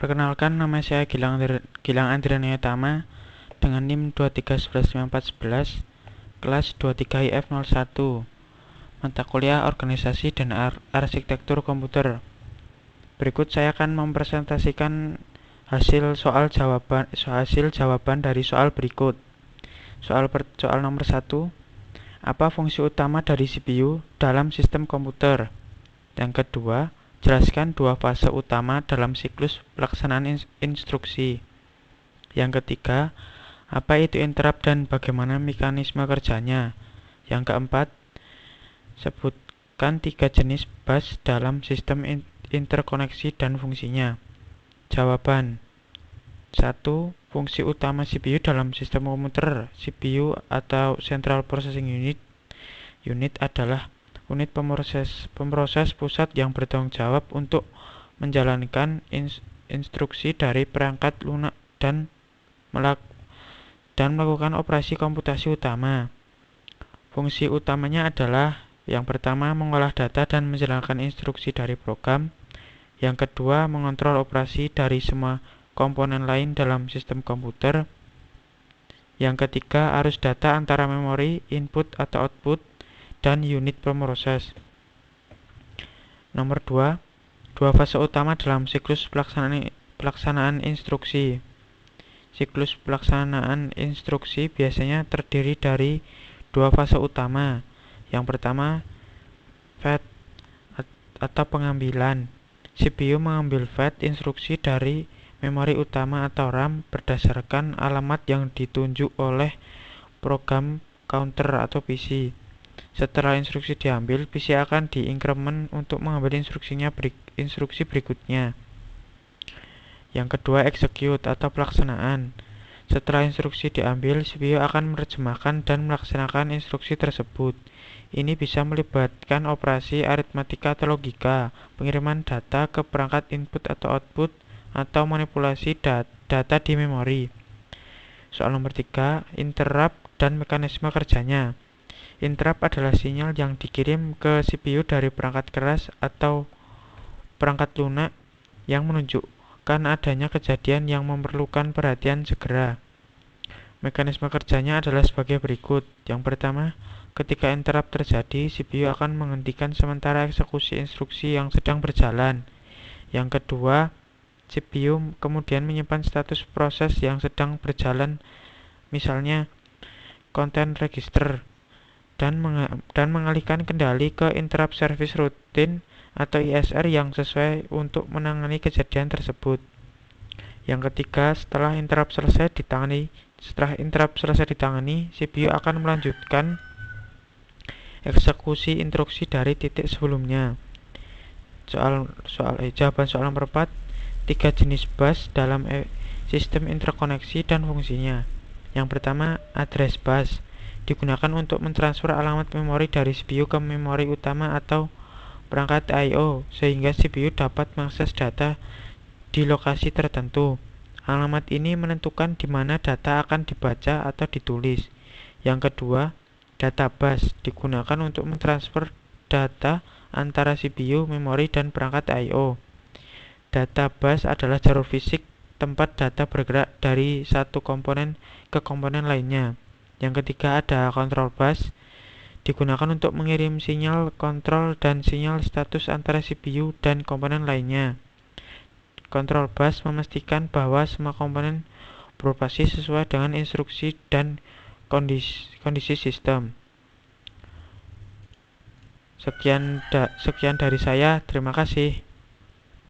Perkenalkan, nama saya Gilang Andriani Utama dengan NIM 23119411, kelas 23IF01, mata kuliah Organisasi dan Arsitektur Komputer. Berikut saya akan mempresentasikan hasil jawaban dari soal berikut. Soal nomor 1, apa fungsi utama dari CPU dalam sistem komputer? Yang kedua, jelaskan dua fase utama dalam siklus pelaksanaan instruksi. Yang ketiga, apa itu interrupt dan bagaimana mekanisme kerjanya? Yang keempat, sebutkan 3 jenis bus dalam sistem interkoneksi dan fungsinya. Jawaban: 1. Fungsi utama CPU dalam sistem komputer. CPU atau Central Processing Unit adalah unit pemroses pusat yang bertanggung jawab untuk menjalankan instruksi dari perangkat lunak dan melakukan operasi komputasi utama. Fungsi utamanya adalah yang pertama, mengolah data dan menjalankan instruksi dari program. Yang kedua, mengontrol operasi dari semua komponen lain dalam sistem komputer. Yang ketiga, arus data antara memori, input atau output, dan unit pemroses. Nomor 2, dua fase utama dalam siklus pelaksanaan instruksi. Siklus pelaksanaan instruksi biasanya terdiri dari dua fase utama. Yang pertama, fetch atau pengambilan. CPU mengambil fetch instruksi dari memori utama atau RAM berdasarkan alamat yang ditunjuk oleh program counter atau PC. Setelah instruksi diambil, PC akan diinkremen untuk mengambil instruksi berikutnya. Yang kedua, execute atau pelaksanaan. Setelah instruksi diambil, CPU akan menerjemahkan dan melaksanakan instruksi tersebut. Ini bisa melibatkan operasi aritmatika atau logika, pengiriman data ke perangkat input atau output, atau manipulasi data di memori. Soal nomor 3, interrupt dan mekanisme kerjanya. Interrupt adalah sinyal yang dikirim ke CPU dari perangkat keras atau perangkat lunak yang menunjukkan adanya kejadian yang memerlukan perhatian segera. Mekanisme kerjanya adalah sebagai berikut. Yang pertama, ketika interrupt terjadi, CPU akan menghentikan sementara eksekusi instruksi yang sedang berjalan. Yang kedua, CPU kemudian menyimpan status proses yang sedang berjalan, misalnya content register, dan mengalihkan kendali ke interrupt service routine atau ISR yang sesuai untuk menangani kejadian tersebut. Yang ketiga, setelah interrupt selesai ditangani, CPU akan melanjutkan eksekusi instruksi dari titik sebelumnya. Jawaban soal nomor 4, 3 jenis bus dalam sistem interkoneksi dan fungsinya. Yang pertama, address bus digunakan untuk mentransfer alamat memori dari CPU ke memori utama atau perangkat I/O sehingga CPU dapat mengakses data di lokasi tertentu. Alamat ini menentukan di mana data akan dibaca atau ditulis. Yang kedua, data bus digunakan untuk mentransfer data antara CPU, memori, dan perangkat I/O. Data bus adalah jalur fisik tempat data bergerak dari satu komponen ke komponen lainnya. Yang ketiga, ada control bus digunakan untuk mengirim sinyal kontrol dan sinyal status antara CPU dan komponen lainnya. Control bus memastikan bahwa semua komponen beroperasi sesuai dengan instruksi dan kondisi sistem. Sekian dari saya, terima kasih.